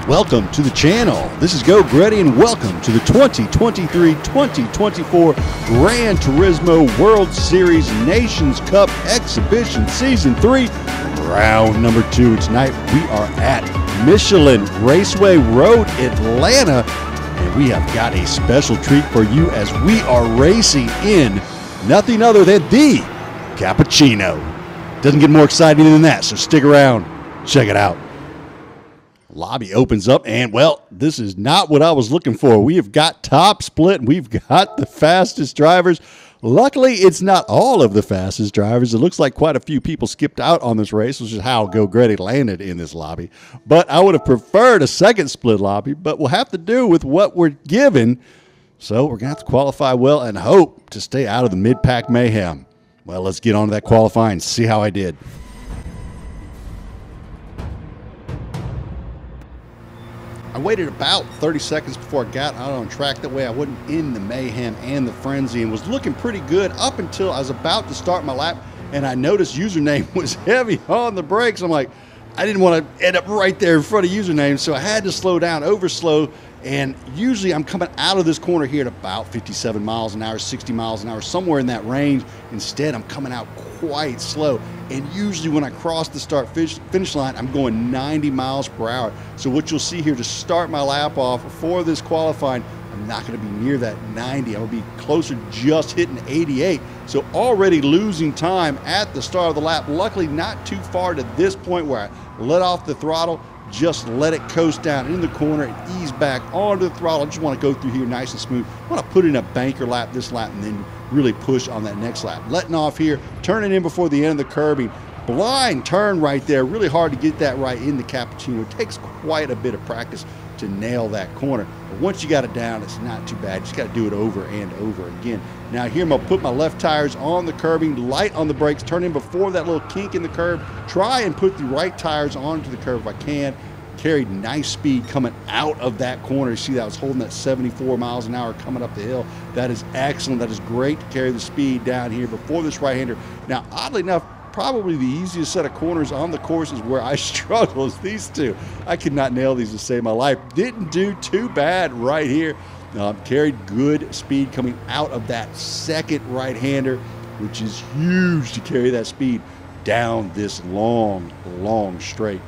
Welcome to the channel. This is Go Gretty, and welcome to the 2023-2024 Gran Turismo World Series Nations Cup Exhibition Season 3, Round number 2. Tonight we are at Michelin Raceway Road Atlanta, and we have got a special treat for you as we are racing in nothing other than the Cappuccino. Doesn't get more exciting than that, so stick around. Check it out. Lobby opens up, and well, this is not what I was looking for. We have got top split, and we've got the fastest drivers. Luckily, it's not all of the fastest drivers. It looks like quite a few people skipped out on this race, which is how Go Gretty landed in this lobby. But I would have preferred a second split lobby, but we'll have to do with what we're given. So we're going to have to qualify well and hope to stay out of the mid-pack mayhem. Well, let's get on to that qualifying and see how I did. I waited about 30 seconds before I got out on track. That way I wasn't in the mayhem and the frenzy, and was looking pretty good up until I was about to start my lap, and I noticed username was heavy on the brakes. I'm like, I didn't want to end up right there in front of username, so I had to slow down, overslow, and usually I'm coming out of this corner here at about 57 miles an hour, 60 miles an hour, somewhere in that range. Instead, I'm coming out quite slow, and usually when I cross the start finish line, I'm going 90 miles per hour. So what you'll see here to start my lap off for this qualifying, I'm not going to be near that 90. I'm going to be closer, just hitting 88. So already losing time at the start of the lap. Luckily, not too far to this point where I let off the throttle, just let it coast down in the corner and ease back onto the throttle. I just want to go through here nice and smooth. I want to put in a banker lap this lap and then really push on that next lap. Letting off here, turning in before the end of the curbing. Blind turn right there. Really hard to get that right in the Cappuccino. It takes quite a bit of practice to nail that corner. But once you got it down, it's not too bad. You just got to do it over and over again. Now here I'm going to put my left tires on the curbing, light on the brakes, turn in before that little kink in the curb. Try and put the right tires onto the curb if I can. Carried nice speed coming out of that corner. You see that I was holding that 74 miles an hour coming up the hill. That is excellent. That is great to carry the speed down here before this right-hander. Now, oddly enough, probably the easiest set of corners on the course is where I struggle is these two. I could not nail these to save my life. Didn't do too bad right here. Carried good speed coming out of that second right-hander, which is huge to carry that speed down this long, long straight.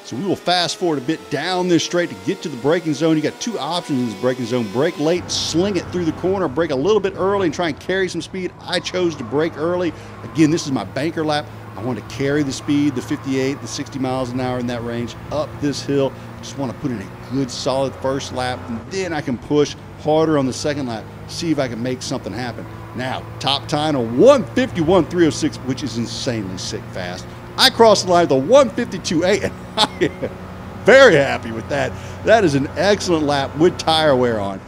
So we will fast forward a bit down this straight to get to the braking zone. You got two options in this braking zone. Brake late, sling it through the corner, brake a little bit early and try and carry some speed. I chose to brake early. Again, this is my banker lap. I want to carry the speed, the 58, the 60 miles an hour in that range up this hill. Just want to put in a good solid first lap, and then I can push harder on the second lap, see if I can make something happen. Now, top time of 151.306, which is insanely sick fast. I crossed the line with a 152.8, and I am very happy with that. That is an excellent lap with tire wear on.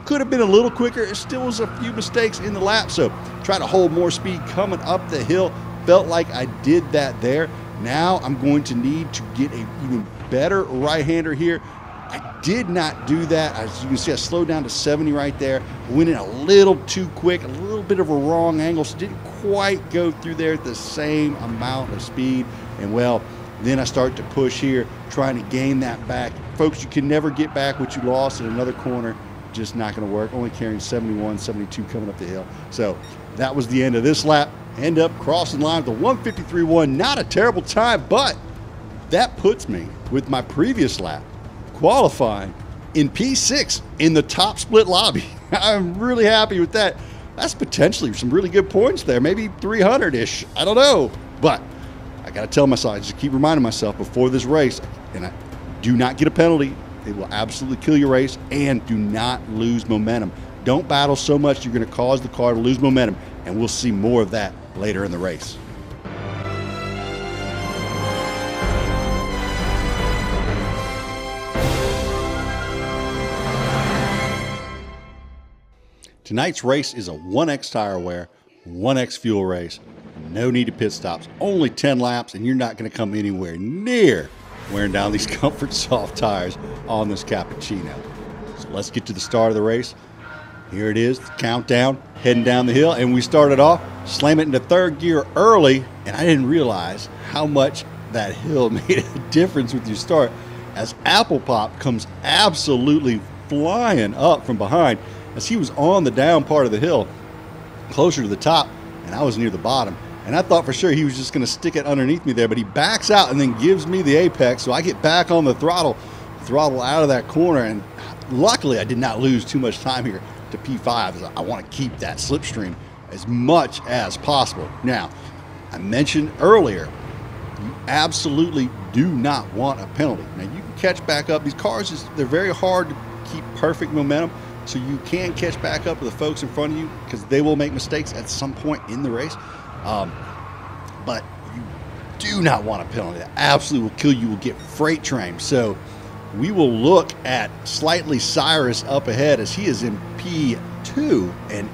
Could have been a little quicker. It still was a few mistakes in the lap, so try to hold more speed coming up the hill. Felt like I did that there. Now I'm going to need to get an even better right-hander here. I did not do that. As you can see, I slowed down to 70 right there. Went in a little too quick, a little bit of a wrong angle, so didn't quite go through there at the same amount of speed. And well, then I start to push here, trying to gain that back. Folks, you can never get back what you lost in another corner. Just not going to work. Only carrying 71, 72 coming up the hill. So that was the end of this lap. End up crossing the line with a 153.1. Not a terrible time, but that puts me with my previous lap qualifying in P6 in the top split lobby. I'm really happy with that. That's potentially some really good points there, maybe 300-ish. I don't know, but I got to tell myself, I just keep reminding myself before this race, and I do not get a penalty. It will absolutely kill your race, and do not lose momentum. Don't battle so much you're going to cause the car to lose momentum, and we'll see more of that later in the race. Tonight's race is a 1X tire wear, 1X fuel race. No need to pit stops. Only 10 laps, and you're not going to come anywhere near wearing down these Comfort Soft tires on this Cappuccino. So let's get to the start of the race. Here it is, the countdown, heading down the hill, and we started off, slam it into third gear early, and I didn't realize how much that hill made a difference with your start. as Apple Pop comes absolutely flying up from behind, as he was on the down part of the hill, closer to the top, and I was near the bottom. And I thought for sure he was just going to stick it underneath me there, but he backs out and then gives me the apex, so I get back on the throttle out of that corner, and luckily I did not lose too much time here to P5, as I want to keep that slipstream as much as possible. Now, I mentioned earlier, you absolutely do not want a penalty. Now, you can catch back up. These cars, they're very hard to keep perfect momentum, so you can catch back up to the folks in front of you because they will make mistakes at some point in the race. But you do not want a penalty. That absolutely will kill you. You will get freight trained. So we will look at slightly Cyrus up ahead, as he is in P2 and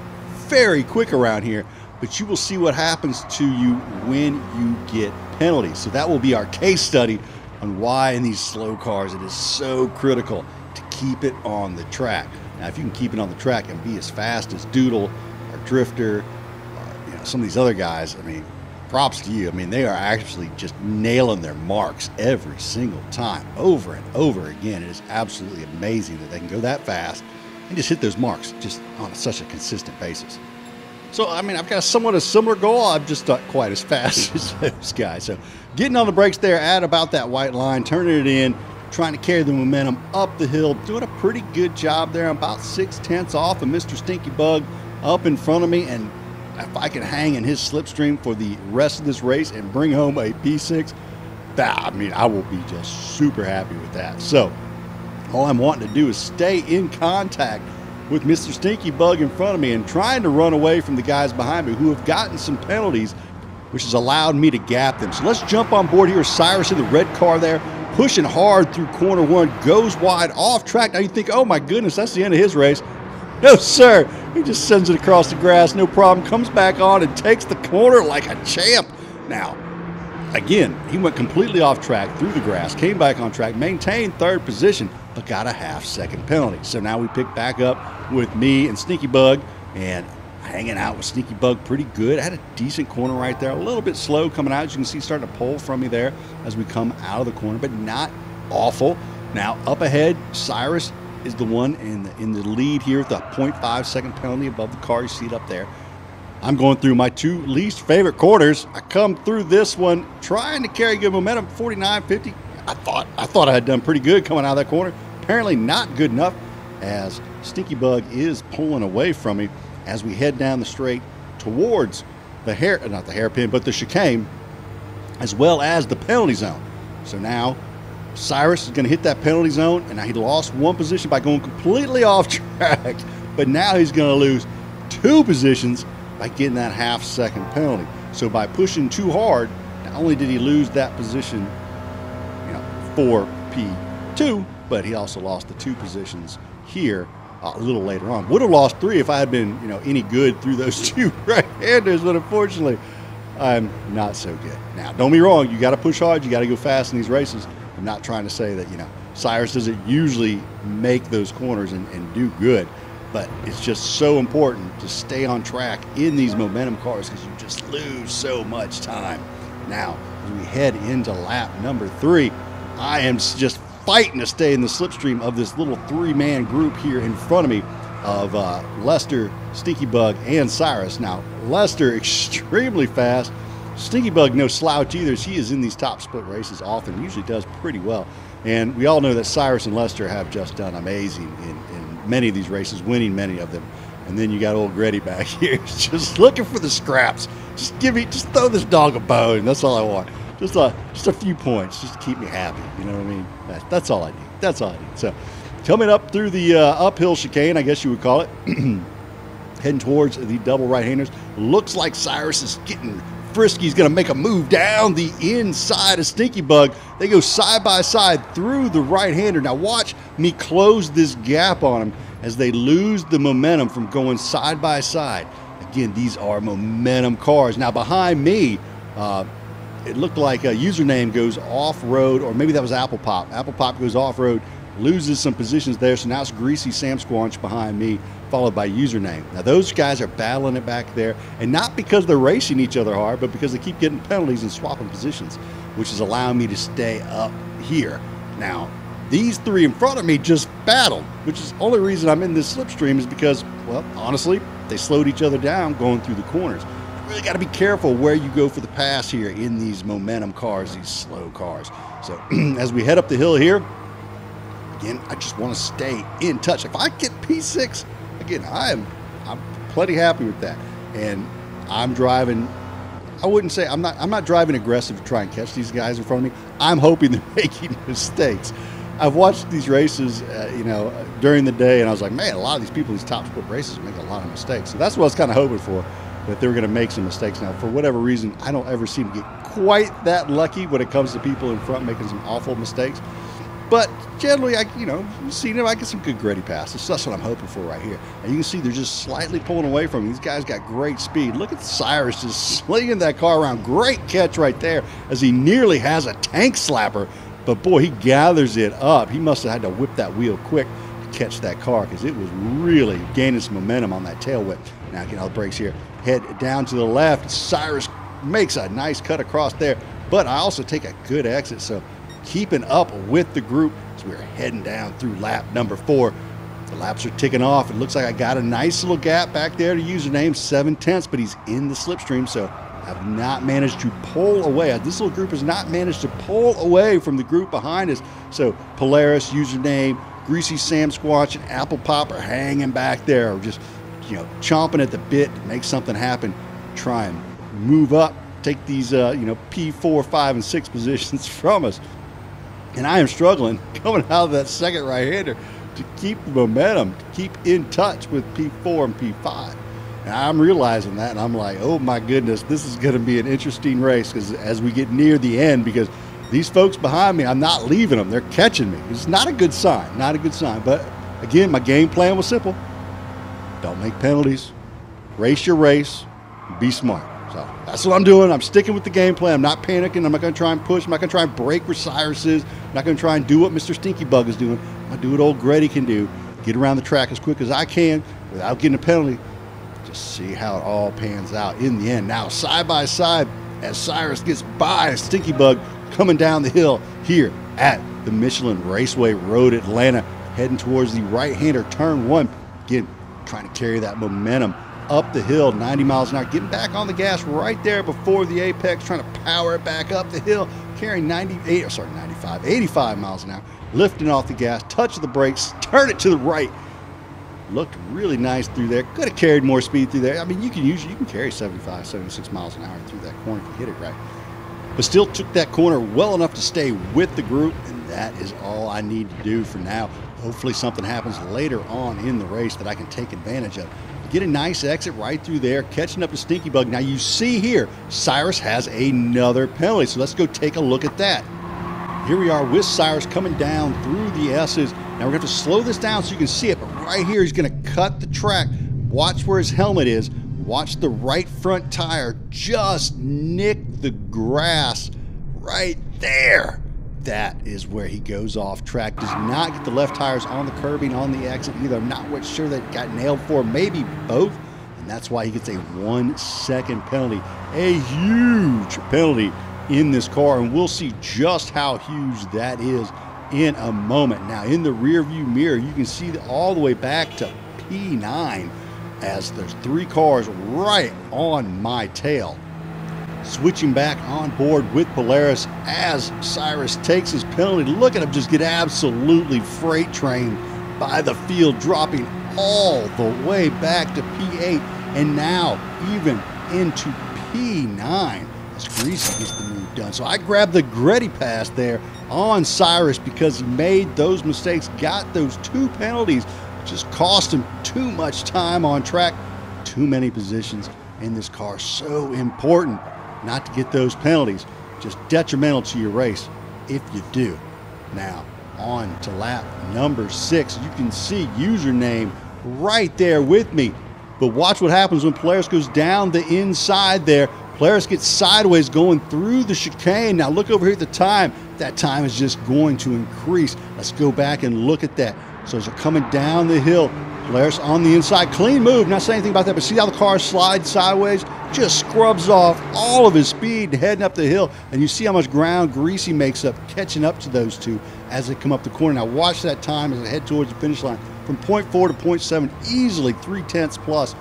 very quick around here. But you will see what happens to you when you get penalties. So that will be our case study on why in these slow cars it is so critical to keep it on the track. Now, if you can keep it on the track and be as fast as Doodle or Drifter, or some of these other guys, I mean, props to you. I mean, they are actually just nailing their marks every single time, over and over again. It is absolutely amazing that they can go that fast and just hit those marks just on such a consistent basis. So, I mean, I've got somewhat a similar goal. I'm just not quite as fast as those guys. So, getting on the brakes there at about that white line, turning it in, trying to carry the momentum up the hill, doing a pretty good job there. I'm about 6/10 off of Mr. Stinky Bug up in front of me, and if I can hang in his slipstream for the rest of this race and bring home a P6, I mean, I will be just super happy with that. So, all I'm wanting to do is stay in contact with Mr. Stinky Bug in front of me and trying to run away from the guys behind me who have gotten some penalties, which has allowed me to gap them. So let's jump on board here. Cyrus in the red car there, pushing hard through corner one, goes wide off track. Now you think, oh my goodness, that's the end of his race. No, sir. He just sends it across the grass, no problem, comes back on and takes the corner like a champ. Now, again, he went completely off track through the grass, came back on track, maintained third position, but got a half-second penalty. So now we pick back up with me and Stinky Bug, and hanging out with Stinky Bug pretty good. I had a decent corner right there, a little bit slow coming out. As you can see, starting to pull from me there as we come out of the corner, but not awful. Now, up ahead, Cyrus is the one in the lead here with the 0.5-second penalty above the car. You see it up there. I'm going through my two least favorite corners. I come through this one trying to carry good momentum, 49.50. I thought I had done pretty good coming out of that corner. Apparently not good enough, as Stinky Bug is pulling away from me as we head down the straight towards the not the hairpin, but the chicane, as well as the penalty zone. So now Cyrus is going to hit that penalty zone, and now he lost one position by going completely off track, but now he's going to lose 2 positions by getting that half-second penalty. So by pushing too hard, not only did he lose that position, for P2, but he also lost the 2 positions here a little later on. Would have lost 3 if I had been, any good through those 2 right-handers, but unfortunately, I'm not so good. Now, don't be wrong, you got to push hard, you got to go fast in these races. I'm not trying to say that, Cyrus doesn't usually make those corners and do good, but it's just so important to stay on track in these momentum cars because you just lose so much time. Now, as we head into lap number 3, I am just fighting to stay in the slipstream of this little 3-man group here in front of me of Lester, Stinky Bug, and Cyrus. Now, Lester extremely fast. Stinky Bug no slouch either. He is in these top split races often. Usually does pretty well. And we all know that Cyrus and Lester have just done amazing in many of these races, winning many of them. And then you got old Gretty back here just looking for the scraps. Just throw this dog a bone. That's all I want. Just a few points, just to keep me happy. You know what I mean? That's all I need. That's all I need. So, coming up through the uphill chicane, I guess you would call it, heading towards the double right-handers. Looks like Cyrus is getting frisky. He's going to make a move down the inside of Stinky Bug. They go side by side through the right-hander. Now watch me close this gap on him as they lose the momentum from going side by side. Again, these are momentum cars. Now behind me, it looked like a username goes off-road, or maybe that was Apple Pop. Apple Pop goes off-road, loses some positions there, so now it's Greasy Sam Squanch behind me, followed by username. Now those guys are battling it back there, and not because they're racing each other hard, but because they keep getting penalties and swapping positions, which is allowing me to stay up here. Now, these three in front of me just battled, which is the only reason I'm in this slipstream is because, well, honestly, they slowed each other down going through the corners. You really got to be careful where you go for the pass here in these momentum cars, these slow cars. So as we head up the hill here, again, I just want to stay in touch. If I get P6, again, I'm plenty happy with that. And I'm driving, I wouldn't say, I'm not driving aggressive to try and catch these guys in front of me. I'm hoping they're making mistakes. I've watched these races, during the day, and I was like, man, a lot of these people, these top sport races, make a lot of mistakes. So that's what I was kind of hoping for, that they were going to make some mistakes. Now, for whatever reason, I don't ever seem to get quite that lucky when it comes to people in front making some awful mistakes. But generally, you've seen it, I get some good gritty passes. So that's what I'm hoping for right here. And you can see they're just slightly pulling away from me. These guys got great speed. Look at Cyrus just slinging that car around. Great catch right there as he nearly has a tank slapper. But boy, he gathers it up. He must have had to whip that wheel quick to catch that car because it was really gaining some momentum on that tail whip. Now, get all the brakes here. Head down to the left. Cyrus makes a nice cut across there. But I also take a good exit. So keeping up with the group as we're heading down through lap number 4. The laps are ticking off. It looks like I got a nice little gap back there to username 7/10, but he's in the slipstream. So have not managed to pull away. This little group has not managed to pull away from the group behind us. So Polaris, username, Greasy Sam Squatch, and Apple Pop are hanging back there, just chomping at the bit to make something happen. Try and move up, take these P4, 5, and 6 positions from us. And I am struggling coming out of that second right-hander to keep the momentum, to keep in touch with P4 and P5. And I'm realizing that, and I'm like, oh my goodness, this is going to be an interesting race because as we get near the end, because these folks behind me, I'm not leaving them. They're catching me. It's not a good sign, not a good sign. But again, my game plan was simple. Don't make penalties. Race your race. Be smart. So that's what I'm doing. I'm sticking with the game plan. I'm not panicking. I'm not going to try and push. I'm not going to try and break where Cyrus is. I'm not going to try and do what Mr. Stinky Bug is doing. I'm going to do what old Grady can do. Get around the track as quick as I can without getting a penalty. Just see how it all pans out in the end. Now, side by side, as Cyrus gets by Stinky Bug coming down the hill here at the Michelin Raceway Road Atlanta, heading towards the right-hander turn 1. Again, trying to carry that momentum up the hill, 90 miles an hour, getting back on the gas right there before the apex, trying to power it back up the hill, carrying 85 miles an hour, lifting off the gas, touch the brakes, turn it to the right. Looked really nice through there. Could have carried more speed through there. I mean, you can carry 75, 76 miles an hour through that corner if you hit it right. But still took that corner well enough to stay with the group, and that is all I need to do for now. Hopefully something happens later on in the race that I can take advantage of. Get a nice exit right through there, catching up to Stinky Bug. Now you see here, Cyrus has another penalty, so let's go take a look at that. Here we are with Cyrus coming down through the S's. Now we're going to have to slow this down so you can see it, but right here he's going to cut the track. Watch where his helmet is. Watch the right front tire just nick the grass right there. That is where he goes off track. Does not get the left tires on the curbing on the exit either. I'm not quite sure that got nailed for, maybe both. And that's why he gets a 1 second penalty. A huge penalty in this car, and we'll see just how huge that is in a moment. Now in the rear view mirror, you can see all the way back to P9 as there's 3 cars right on my tail. Switching back on board with Polaris as Cyrus takes his penalty. Look at him just get absolutely freight trained by the field, dropping all the way back to P8 and now even into P9 as Greasy gets the move done. So I grabbed the gritty pass there on Cyrus because he made those mistakes, got those 2 penalties, just cost him too much time on track, too many positions in this car. So important not to get those penalties, just detrimental to your race if you do. Now on to lap number 6. You can see username right there with me, but watch what happens when Polaris goes down the inside there. Polaris gets sideways going through the chicane. Now look over here at the time. That time is just going to increase. Let's go back and look at that. So as they're coming down the hill, Polaris on the inside, clean move, not saying anything about that, but see how the car slides sideways? Just scrubs off all of his speed heading up the hill, and you see how much ground Greasy makes up catching up to those two as they come up the corner. Now watch that time as they head towards the finish line. From 0.4 to 0.7, easily 0.3 plus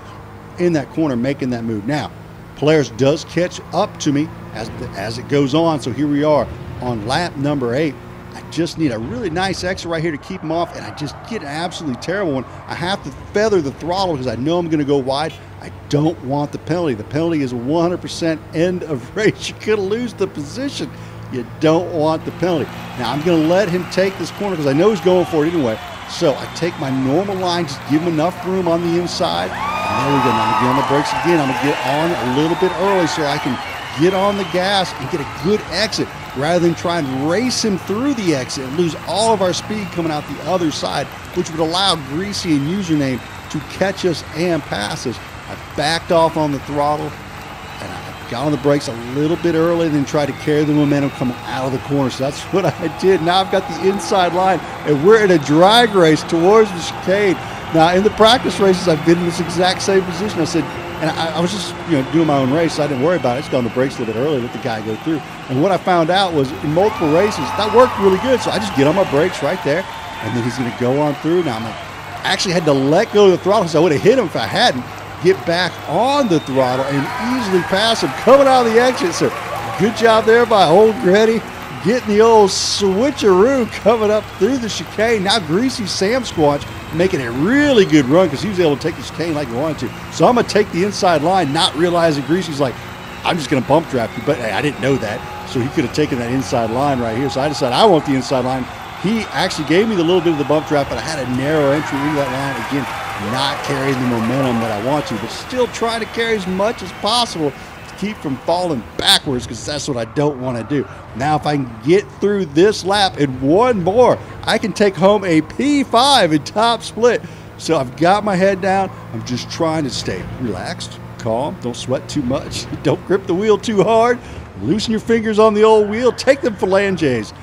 in that corner, making that move. Now, Polaris does catch up to me as it goes on, so here we are on lap number 8. I just need a really nice exit right here to keep him off, and I just get an absolutely terrible one. I have to feather the throttle because I know I'm going to go wide. I don't want the penalty. The penalty is 100% end of race. You're going to lose the position. You don't want the penalty. Now, I'm going to let him take this corner because I know he's going for it anyway. So I take my normal line, just give him enough room on the inside. And there we go. Now I'm going to get on the brakes again. I'm going to get on a little bit early so I can get on the gas and get a good exit rather than try and race him through the exit and lose all of our speed coming out the other side, which would allow Greasy and Username to catch us and pass us. I backed off on the throttle and I got on the brakes a little bit early and then tried to carry the momentum coming out of the corner. So that's what I did. Now I've got the inside line and we're in a drag race towards the chicane. Now in the practice races, I've been in this exact same position. I said, and I was just doing my own race, so I didn't worry about it. I just got on the brakes a little bit early, let the guy go through. And what I found out was in multiple races, that worked really good. So I just get on my brakes right there, and then he's going to go on through. Now I actually had to let go of the throttle because I would have hit him if I hadn't. Get back on the throttle and easily pass him coming out of the exit. So good job there by old Gretty, getting the old switcheroo coming up through the chicane. Now Greasy Sam Squatch making a really good run because he was able to take the chicane like he wanted to. So I'm going to take the inside line, not realizing Greasy's like, I'm just going to bump draft you. But hey, I didn't know that. So he could have taken that inside line right here. So I decided I want the inside line. He actually gave me the little bit of the bump draft, but I had a narrow entry into that line. Again, not carrying the momentum that I want to, but still trying to carry as much as possible to keep from falling backwards because that's what I don't want to do. Now, if I can get through this lap and one more, I can take home a P5 in top split. So I've got my head down. I'm just trying to stay relaxed, calm, don't sweat too much, don't grip the wheel too hard, loosen your fingers on the old wheel, take them phalanges.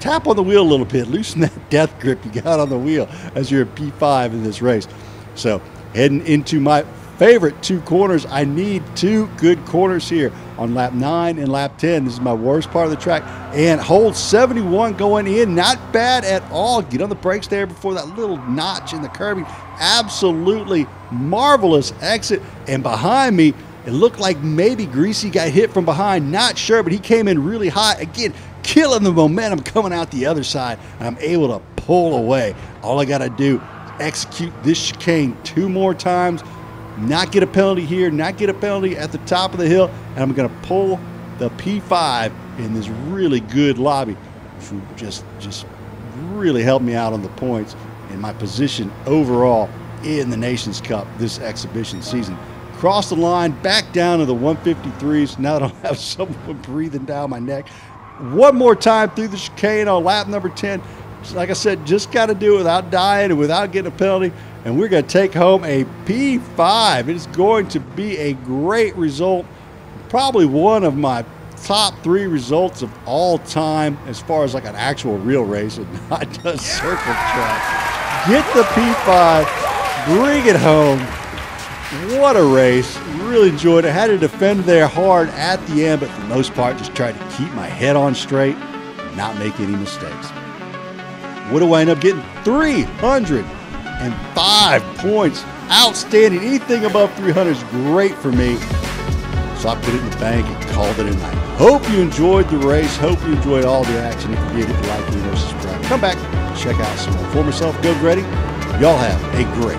Tap on the wheel a little bit, loosen that death grip you got on the wheel as you're a P5 in this race. So heading into my favorite two corners. I need two good corners here on lap 9 and lap 10. This is my worst part of the track. And hold 71 going in, not bad at all. Get on the brakes there before that little notch in the curbing. Absolutely marvelous exit. And behind me, it looked like maybe Greasy got hit from behind. Not sure, but he came in really hot. Again, killing the momentum coming out the other side. And I'm able to pull away. All I got to do, execute this chicane 2 more times, not get a penalty here, not get a penalty at the top of the hill, and I'm going to pull the P5 in this really good lobby, which will just really help me out on the points and my position overall in the Nations Cup this exhibition season. Cross the line, back down to the 153s. Now I don't have someone breathing down my neck. One more time through the chicane on lap number 10. Like I said, just got to do it without dying and without getting a penalty. And we're going to take home a P5. It is going to be a great result. Probably one of my top 3 results of all time as far as like an actual real race and not just circle track. Get the P5, bring it home. What a race. Really enjoyed it. Had to defend there hard at the end, but for the most part, just tried to keep my head on straight and not make any mistakes. What do I end up getting? 305 points. Outstanding. Anything above 300 is great for me. So I put it in the bank and called it a night. Hope you enjoyed the race. Hope you enjoyed all the action. If you did, hit the like, and subscribe. Come back, check out some more. For myself, Go Gretty. Y'all have a great